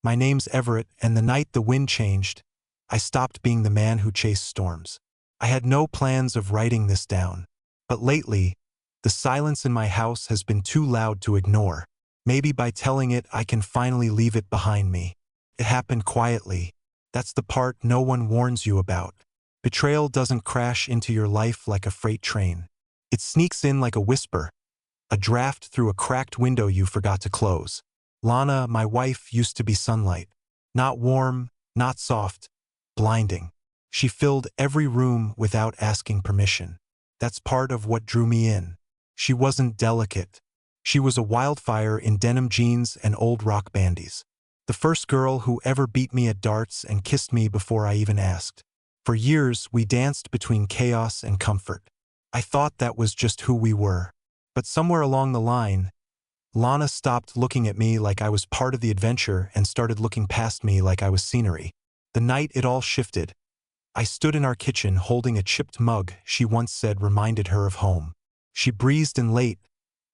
My name's Everett, and the night the wind changed, I stopped being the man who chased storms. I had no plans of writing this down. But lately, the silence in my house has been too loud to ignore. Maybe by telling it, I can finally leave it behind me. It happened quietly. That's the part no one warns you about. Betrayal doesn't crash into your life like a freight train. It sneaks in like a whisper, a draft through a cracked window you forgot to close. Lana, my wife, used to be sunlight. Not warm, not soft, blinding. She filled every room without asking permission. That's part of what drew me in. She wasn't delicate. She was a wildfire in denim jeans and old rock bandies. The first girl who ever beat me at darts and kissed me before I even asked. For years, we danced between chaos and comfort. I thought that was just who we were. But somewhere along the line, Lana stopped looking at me like I was part of the adventure and started looking past me like I was scenery. The night it all shifted, I stood in our kitchen holding a chipped mug she once said reminded her of home. She breezed in late,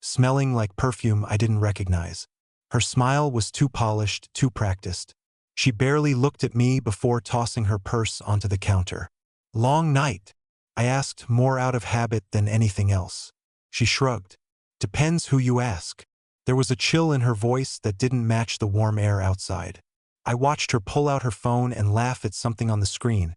smelling like perfume I didn't recognize. Her smile was too polished, too practiced. She barely looked at me before tossing her purse onto the counter. Long night? I asked, more out of habit than anything else. She shrugged. Depends who you ask. There was a chill in her voice that didn't match the warm air outside. I watched her pull out her phone and laugh at something on the screen.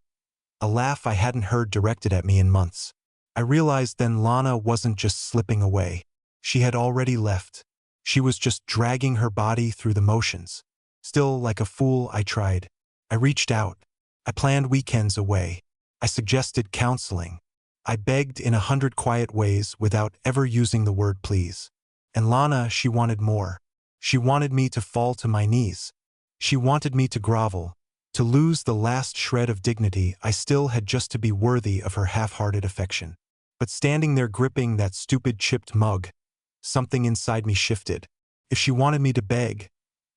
A laugh I hadn't heard directed at me in months. I realized then Lana wasn't just slipping away. She had already left. She was just dragging her body through the motions. Still, like a fool, I tried. I reached out. I planned weekends away. I suggested counseling. I begged in 100 quiet ways without ever using the word please. And Lana, she wanted more. She wanted me to fall to my knees. She wanted me to grovel, to lose the last shred of dignity I still had just to be worthy of her half-hearted affection. But standing there gripping that stupid chipped mug, something inside me shifted. If she wanted me to beg,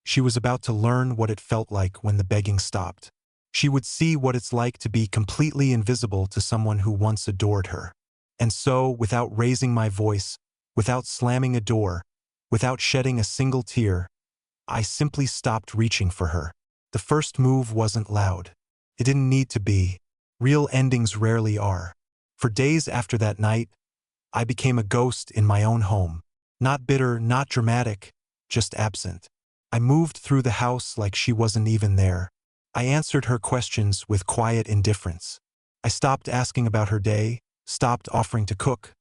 she was about to learn what it felt like when the begging stopped. She would see what it's like to be completely invisible to someone who once adored her. And so, without raising my voice, without slamming a door, without shedding a single tear, I simply stopped reaching for her. The first move wasn't loud. It didn't need to be. Real endings rarely are. For days after that night, I became a ghost in my own home. Not bitter, not dramatic, just absent. I moved through the house like she wasn't even there. I answered her questions with quiet indifference. I stopped asking about her day, stopped offering to cook,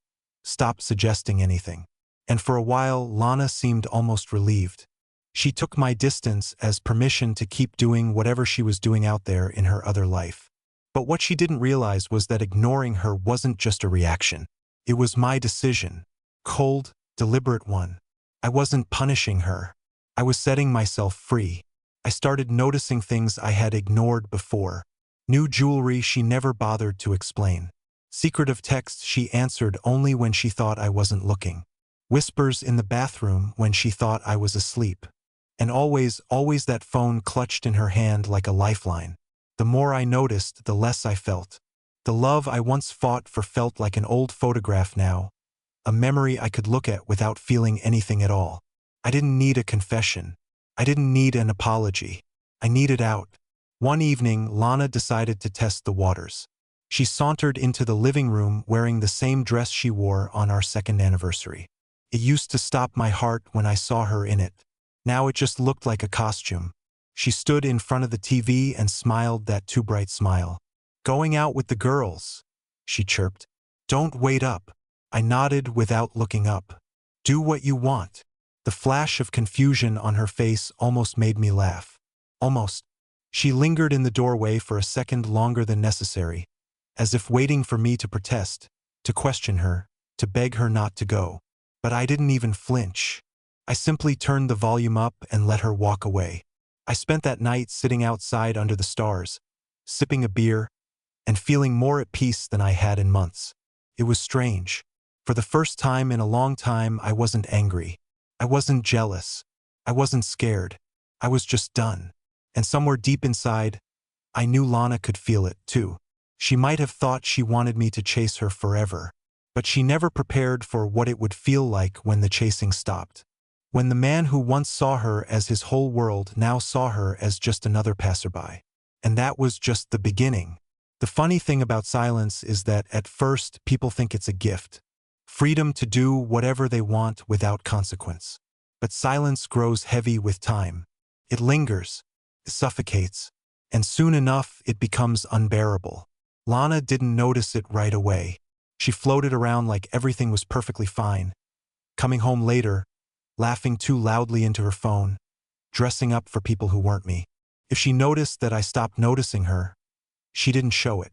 stopped suggesting anything. And for a while, Lana seemed almost relieved. She took my distance as permission to keep doing whatever she was doing out there in her other life. But what she didn't realize was that ignoring her wasn't just a reaction. It was my decision. Cold, deliberate one. I wasn't punishing her. I was setting myself free. I started noticing things I had ignored before. New jewelry she never bothered to explain. Secretive texts she answered only when she thought I wasn't looking. Whispers in the bathroom when she thought I was asleep. And always that phone clutched in her hand like a lifeline. The more I noticed, the less I felt. The love I once fought for felt like an old photograph now, a memory I could look at without feeling anything at all. I didn't need a confession. I didn't need an apology. I needed out. One evening, Lana decided to test the waters. She sauntered into the living room wearing the same dress she wore on our second anniversary. It used to stop my heart when I saw her in it. Now it just looked like a costume. She stood in front of the TV and smiled that too bright smile. "Going out with the girls," she chirped. "Don't wait up." I nodded without looking up. "Do what you want." The flash of confusion on her face almost made me laugh. Almost. She lingered in the doorway for a second longer than necessary, as if waiting for me to protest, to question her, to beg her not to go. But I didn't even flinch. I simply turned the volume up and let her walk away. I spent that night sitting outside under the stars, sipping a beer, and feeling more at peace than I had in months. It was strange. For the first time in a long time, I wasn't angry. I wasn't jealous. I wasn't scared. I was just done. And somewhere deep inside, I knew Lana could feel it, too. She might have thought she wanted me to chase her forever, but she never prepared for what it would feel like when the chasing stopped. when the man who once saw her as his whole world now saw her as just another passerby. And that was just the beginning. The funny thing about silence is that at first people think it's a gift. Freedom to do whatever they want without consequence. But silence grows heavy with time. It lingers, it suffocates, and soon enough it becomes unbearable. Lana didn't notice it right away. She floated around like everything was perfectly fine, coming home later, laughing too loudly into her phone, dressing up for people who weren't me. If she noticed that I stopped noticing her, she didn't show it.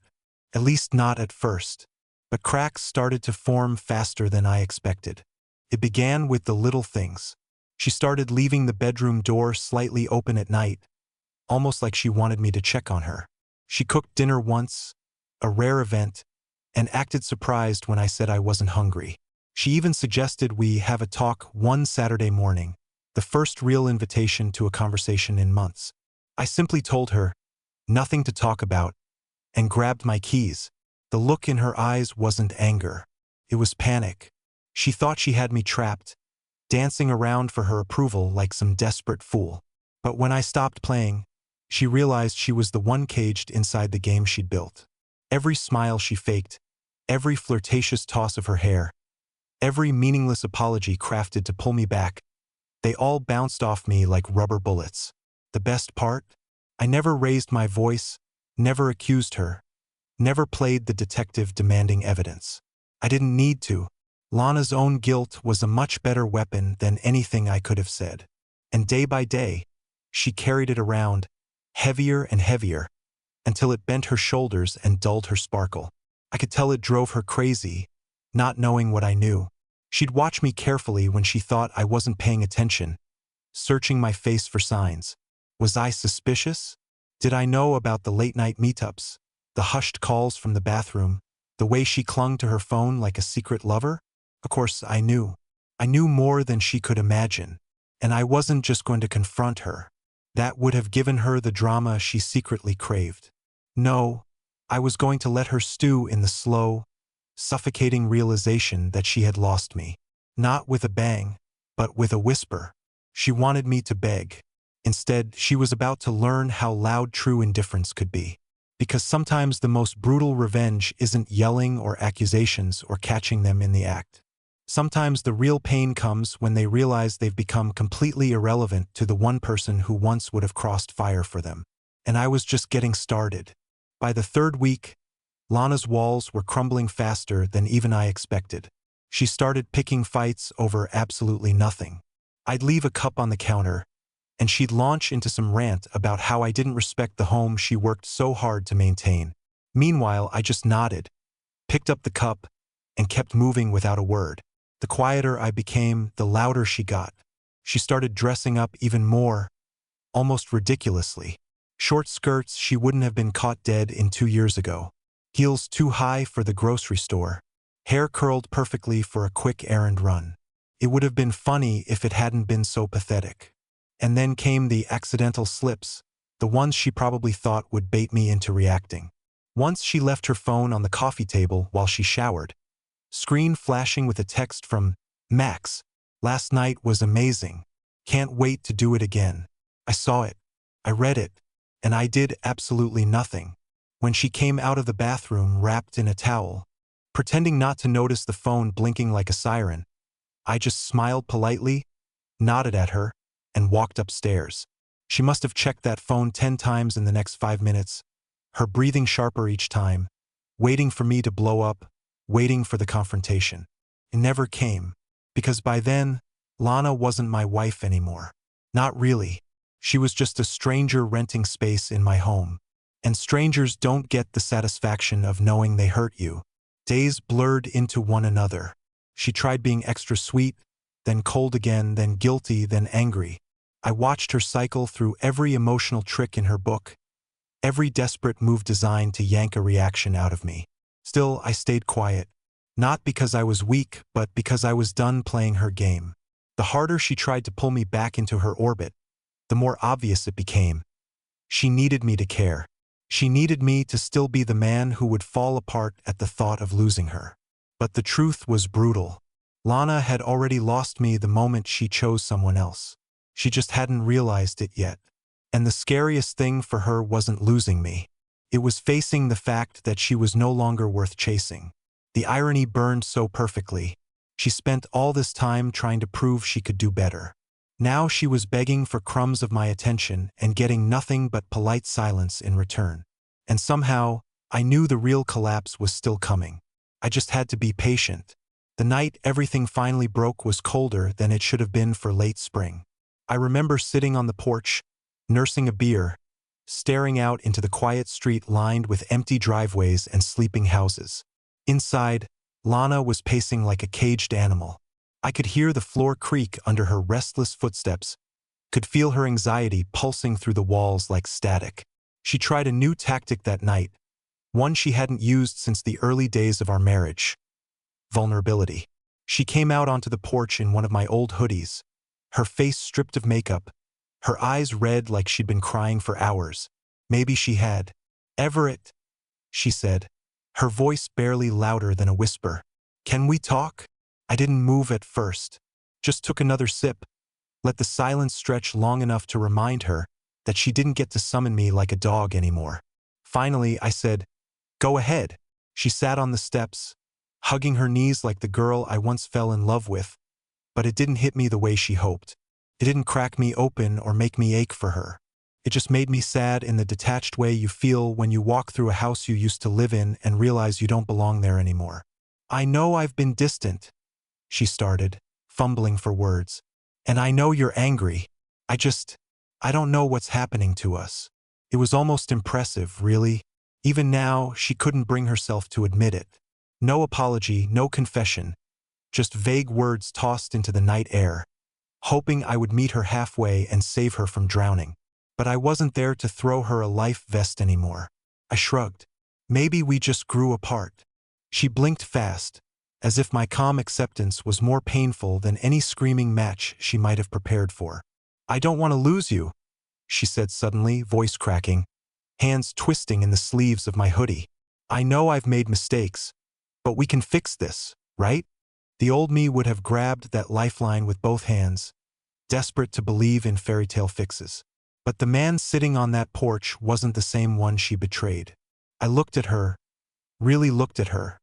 At least not at first. But cracks started to form faster than I expected. It began with the little things. She started leaving the bedroom door slightly open at night, almost like she wanted me to check on her. She cooked dinner once, a rare event, and acted surprised when I said I wasn't hungry. She even suggested we have a talk one Saturday morning, the first real invitation to a conversation in months. I simply told her, nothing to talk about, and grabbed my keys. The look in her eyes wasn't anger. It was panic. She thought she had me trapped, dancing around for her approval like some desperate fool. But when I stopped playing, she realized she was the one caged inside the game she'd built. Every smile she faked, every flirtatious toss of her hair, every meaningless apology crafted to pull me back, they all bounced off me like rubber bullets. The best part? I never raised my voice, never accused her, never played the detective demanding evidence. I didn't need to. Lana's own guilt was a much better weapon than anything I could have said. And day by day, she carried it around, heavier and heavier, until it bent her shoulders and dulled her sparkle. I could tell it drove her crazy, not knowing what I knew. She'd watch me carefully when she thought I wasn't paying attention, searching my face for signs. Was I suspicious? Did I know about the late-night meetups, the hushed calls from the bathroom, the way she clung to her phone like a secret lover? Of course, I knew. I knew more than she could imagine, and I wasn't just going to confront her. That would have given her the drama she secretly craved. No, I was going to let her stew in the slow, suffocating realization that she had lost me. Not with a bang, but with a whisper. She wanted me to beg. Instead, she was about to learn how loud true indifference could be. Because sometimes the most brutal revenge isn't yelling or accusations or catching them in the act. Sometimes the real pain comes when they realize they've become completely irrelevant to the one person who once would have crossed fire for them. And I was just getting started. By the third week, Lana's walls were crumbling faster than even I expected. She started picking fights over absolutely nothing. I'd leave a cup on the counter, and she'd launch into some rant about how I didn't respect the home she worked so hard to maintain. Meanwhile, I just nodded, picked up the cup, and kept moving without a word. The quieter I became, the louder she got. She started dressing up even more, almost ridiculously. Short skirts she wouldn't have been caught dead in 2 years ago. Heels too high for the grocery store. Hair curled perfectly for a quick errand run. It would have been funny if it hadn't been so pathetic. And then came the accidental slips, the ones she probably thought would bait me into reacting. Once she left her phone on the coffee table while she showered, screen flashing with a text from Max. Last night was amazing. Can't wait to do it again. I saw it. I read it. And I did absolutely nothing. When she came out of the bathroom wrapped in a towel, pretending not to notice the phone blinking like a siren, I just smiled politely, nodded at her, and walked upstairs. She must have checked that phone 10 times in the next 5 minutes, her breathing sharper each time, waiting for me to blow up, waiting for the confrontation. It never came, because by then, Lana wasn't my wife anymore. Not really. She was just a stranger renting space in my home. And strangers don't get the satisfaction of knowing they hurt you. Days blurred into one another. She tried being extra sweet, then cold again, then guilty, then angry. I watched her cycle through every emotional trick in her book, every desperate move designed to yank a reaction out of me. Still, I stayed quiet. Not because I was weak, but because I was done playing her game. The harder she tried to pull me back into her orbit, the more obvious it became. She needed me to care. She needed me to still be the man who would fall apart at the thought of losing her. But the truth was brutal. Lana had already lost me the moment she chose someone else. She just hadn't realized it yet. And the scariest thing for her wasn't losing me. It was facing the fact that she was no longer worth chasing. The irony burned so perfectly. She spent all this time trying to prove she could do better. Now she was begging for crumbs of my attention and getting nothing but polite silence in return. And somehow, I knew the real collapse was still coming. I just had to be patient. The night everything finally broke was colder than it should have been for late spring. I remember sitting on the porch, nursing a beer, staring out into the quiet street lined with empty driveways and sleeping houses. Inside, Lana was pacing like a caged animal. I could hear the floor creak under her restless footsteps, could feel her anxiety pulsing through the walls like static. She tried a new tactic that night, one she hadn't used since the early days of our marriage: vulnerability. She came out onto the porch in one of my old hoodies, her face stripped of makeup, her eyes red like she'd been crying for hours. Maybe she had. "Everett," she said, her voice barely louder than a whisper. "Can we talk?" I didn't move at first, just took another sip, let the silence stretch long enough to remind her that she didn't get to summon me like a dog anymore. Finally, I said, "Go ahead." She sat on the steps, hugging her knees like the girl I once fell in love with, but it didn't hit me the way she hoped. It didn't crack me open or make me ache for her. It just made me sad in the detached way you feel when you walk through a house you used to live in and realize you don't belong there anymore. "I know I've been distant," she started, fumbling for words. "And I know you're angry. I don't know what's happening to us." It was almost impressive, really. Even now, she couldn't bring herself to admit it. No apology, no confession, just vague words tossed into the night air, hoping I would meet her halfway and save her from drowning. But I wasn't there to throw her a life vest anymore. I shrugged. "Maybe we just grew apart." She blinked fast, as if my calm acceptance was more painful than any screaming match she might have prepared for. "I don't want to lose you," she said suddenly, voice cracking, hands twisting in the sleeves of my hoodie. "I know I've made mistakes, but we can fix this, right?" The old me would have grabbed that lifeline with both hands, desperate to believe in fairy tale fixes. But the man sitting on that porch wasn't the same one she betrayed. I looked at her, really looked at her,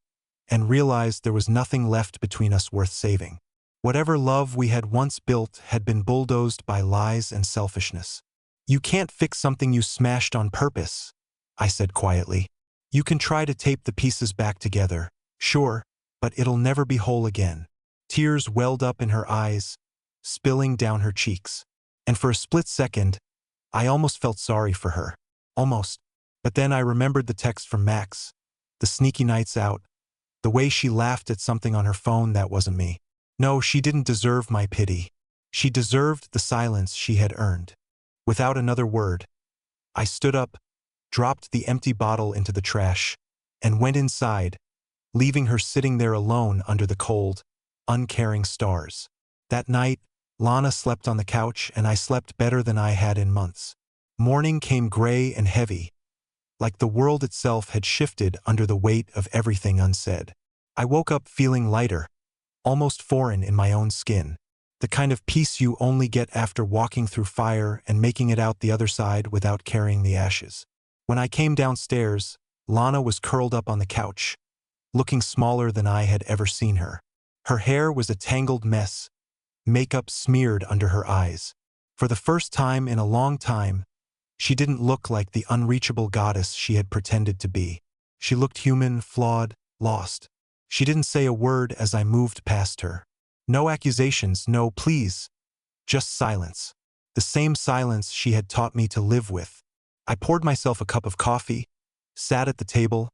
and realized there was nothing left between us worth saving. Whatever love we had once built had been bulldozed by lies and selfishness. "You can't fix something you smashed on purpose," I said quietly. "You can try to tape the pieces back together, sure, but it'll never be whole again." Tears welled up in her eyes, spilling down her cheeks. And for a split second, I almost felt sorry for her. Almost. But then I remembered the text from Max, the sneaky nights out, the way she laughed at something on her phone that wasn't me. No, she didn't deserve my pity. She deserved the silence she had earned. Without another word, I stood up, dropped the empty bottle into the trash, and went inside, leaving her sitting there alone under the cold, uncaring stars. That night, Lana slept on the couch and I slept better than I had in months. Morning came gray and heavy, like the world itself had shifted under the weight of everything unsaid. I woke up feeling lighter, almost foreign in my own skin. The kind of peace you only get after walking through fire and making it out the other side without carrying the ashes. When I came downstairs, Lana was curled up on the couch, looking smaller than I had ever seen her. Her hair was a tangled mess, makeup smeared under her eyes. For the first time in a long time, she didn't look like the unreachable goddess she had pretended to be. She looked human, flawed, lost. She didn't say a word as I moved past her. No accusations, no pleas, just silence. The same silence she had taught me to live with. I poured myself a cup of coffee, sat at the table,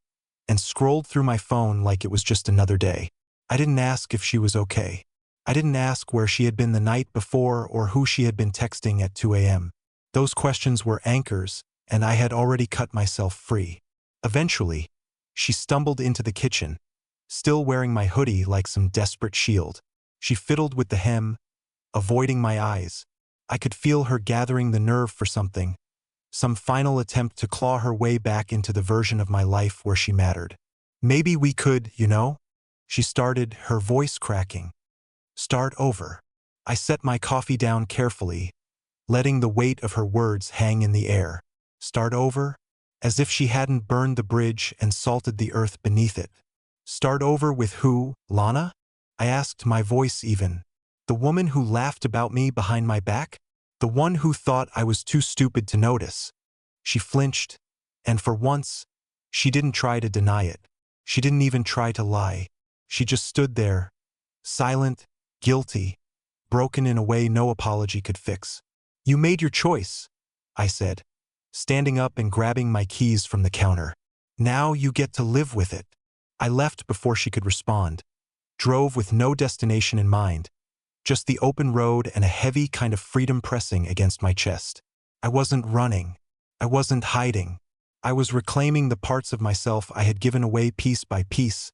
and scrolled through my phone like it was just another day. I didn't ask if she was okay. I didn't ask where she had been the night before or who she had been texting at 2 a.m. Those questions were anchors, and I had already cut myself free. Eventually, she stumbled into the kitchen, still wearing my hoodie like some desperate shield. She fiddled with the hem, avoiding my eyes. I could feel her gathering the nerve for something, some final attempt to claw her way back into the version of my life where she mattered. "Maybe we could, you know?" She started, her voice cracking. Start over. I set my coffee down carefully, letting the weight of her words hang in the air. Start over? As if she hadn't burned the bridge and salted the earth beneath it. Start over with who, Lana? I asked, my voice even. The woman who laughed about me behind my back? The one who thought I was too stupid to notice? She flinched, and for once, she didn't try to deny it. She didn't even try to lie. She just stood there, silent, guilty, broken in a way no apology could fix. You made your choice, I said, standing up and grabbing my keys from the counter. Now you get to live with it. I left before she could respond, drove with no destination in mind, just the open road and a heavy kind of freedom pressing against my chest. I wasn't running. I wasn't hiding. I was reclaiming the parts of myself I had given away piece by piece,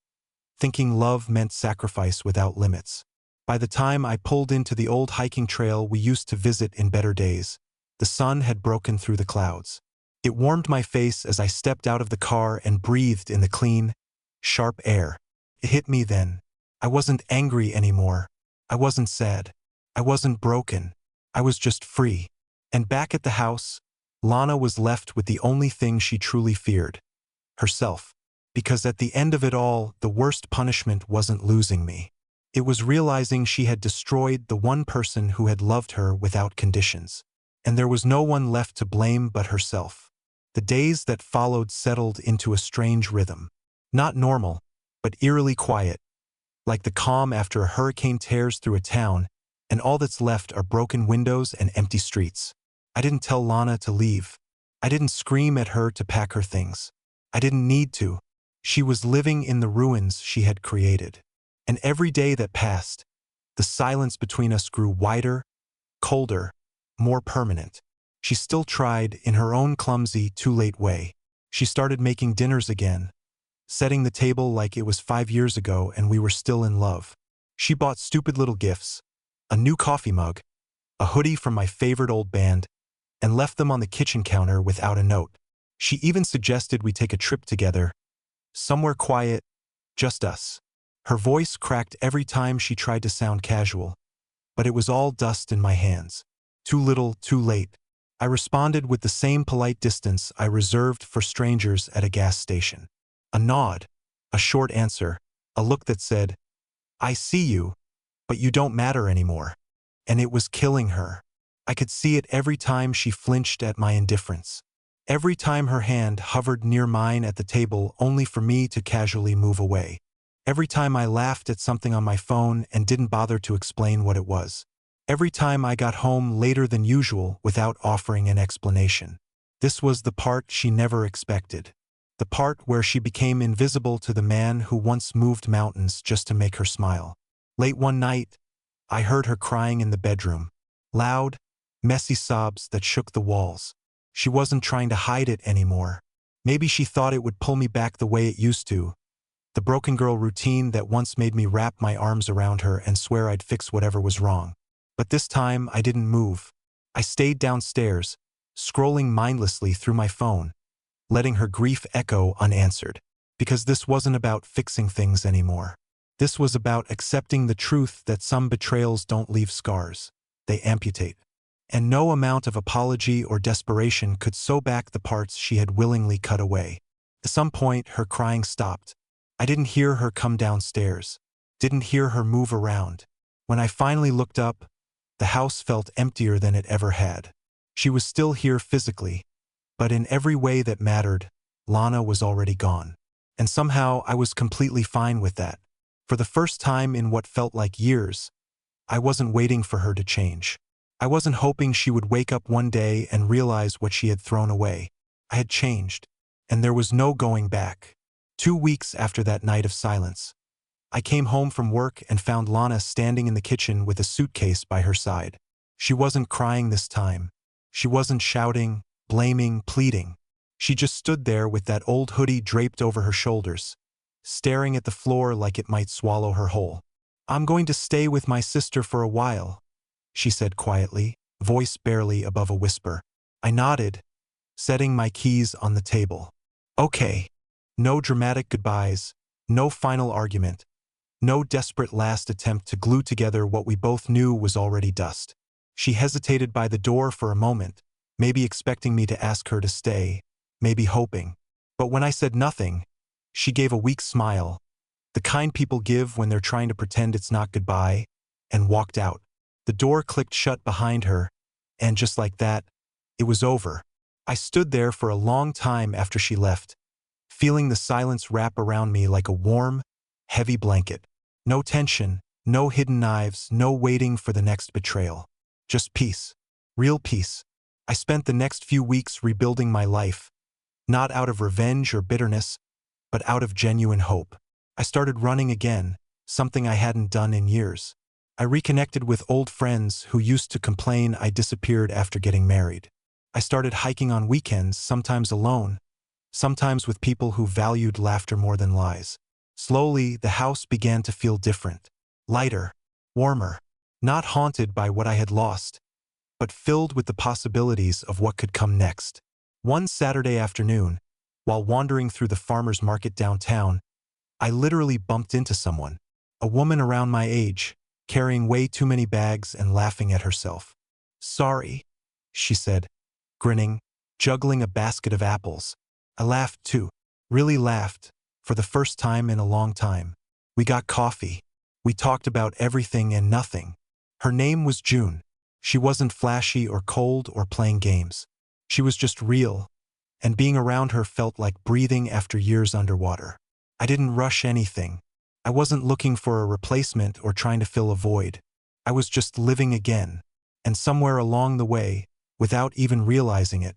thinking love meant sacrifice without limits. By the time I pulled into the old hiking trail we used to visit in better days, the sun had broken through the clouds. It warmed my face as I stepped out of the car and breathed in the clean, sharp air. It hit me then. I wasn't angry anymore. I wasn't sad. I wasn't broken. I was just free. And back at the house, Lana was left with the only thing she truly feared, herself. Because at the end of it all, the worst punishment wasn't losing me. It was realizing she had destroyed the one person who had loved her without conditions. And there was no one left to blame but herself. The days that followed settled into a strange rhythm. Not normal, but eerily quiet, like the calm after a hurricane tears through a town, and all that's left are broken windows and empty streets. I didn't tell Lana to leave. I didn't scream at her to pack her things. I didn't need to. She was living in the ruins she had created. And every day that passed, the silence between us grew wider, colder, more permanent. She still tried, in her own clumsy, too-late way. She started making dinners again, setting the table like it was 5 years ago and we were still in love. She bought stupid little gifts, a new coffee mug, a hoodie from my favorite old band, and left them on the kitchen counter without a note. She even suggested we take a trip together, somewhere quiet, just us. Her voice cracked every time she tried to sound casual, but it was all dust in my hands. Too little, too late. I responded with the same polite distance I reserved for strangers at a gas station. A nod, a short answer, a look that said, I see you, but you don't matter anymore. And it was killing her. I could see it every time she flinched at my indifference. Every time her hand hovered near mine at the table only for me to casually move away. Every time I laughed at something on my phone and didn't bother to explain what it was. Every time I got home later than usual without offering an explanation. This was the part she never expected. The part where she became invisible to the man who once moved mountains just to make her smile. Late one night, I heard her crying in the bedroom. Loud, messy sobs that shook the walls. She wasn't trying to hide it anymore. Maybe she thought it would pull me back the way it used to. The broken girl routine that once made me wrap my arms around her and swear I'd fix whatever was wrong. But this time, I didn't move. I stayed downstairs, scrolling mindlessly through my phone, letting her grief echo unanswered. Because this wasn't about fixing things anymore. This was about accepting the truth that some betrayals don't leave scars. They amputate. And no amount of apology or desperation could sew back the parts she had willingly cut away. At some point, her crying stopped. I didn't hear her come downstairs. Didn't hear her move around. When I finally looked up, the house felt emptier than it ever had. She was still here physically, but in every way that mattered, Lana was already gone. And somehow I was completely fine with that. For the first time in what felt like years, I wasn't waiting for her to change. I wasn't hoping she would wake up one day and realize what she had thrown away. I had changed, and there was no going back. 2 weeks after that night of silence, I came home from work and found Lana standing in the kitchen with a suitcase by her side. She wasn't crying this time. She wasn't shouting, blaming, pleading. She just stood there with that old hoodie draped over her shoulders, staring at the floor like it might swallow her whole. I'm going to stay with my sister for a while, she said quietly, voice barely above a whisper. I nodded, setting my keys on the table. Okay. No dramatic goodbyes, no final argument, No desperate last attempt to glue together what we both knew was already dust. She hesitated by the door for a moment, maybe expecting me to ask her to stay, maybe hoping. But when I said nothing, she gave a weak smile, the kind people give when they're trying to pretend it's not goodbye, and walked out. The door clicked shut behind her, and just like that, it was over. I stood there for a long time after she left, feeling the silence wrap around me like a warm, heavy blanket. No tension, no hidden knives, no waiting for the next betrayal. Just peace. Real peace. I spent the next few weeks rebuilding my life, not out of revenge or bitterness, but out of genuine hope. I started running again, something I hadn't done in years. I reconnected with old friends who used to complain I disappeared after getting married. I started hiking on weekends, sometimes alone, sometimes with people who valued laughter more than lies. Slowly, the house began to feel different. Lighter, warmer, not haunted by what I had lost, but filled with the possibilities of what could come next. One Saturday afternoon, while wandering through the farmer's market downtown, I literally bumped into someone, a woman around my age, carrying way too many bags and laughing at herself. "Sorry," she said, grinning, juggling a basket of apples. I laughed too, really laughed, for the first time in a long time. We got coffee. We talked about everything and nothing. Her name was June. She wasn't flashy or cold or playing games. She was just real, and being around her felt like breathing after years underwater. I didn't rush anything. I wasn't looking for a replacement or trying to fill a void. I was just living again, and somewhere along the way, without even realizing it,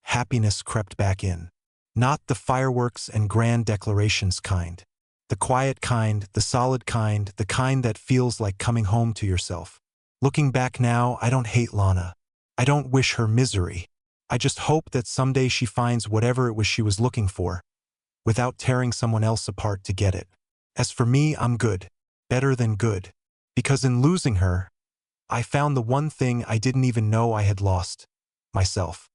happiness crept back in. Not the fireworks and grand declarations kind. The quiet kind, the solid kind, the kind that feels like coming home to yourself. Looking back now, I don't hate Lana. I don't wish her misery. I just hope that someday she finds whatever it was she was looking for, without tearing someone else apart to get it. As for me, I'm good. Better than good. Because in losing her, I found the one thing I didn't even know I had lost: myself.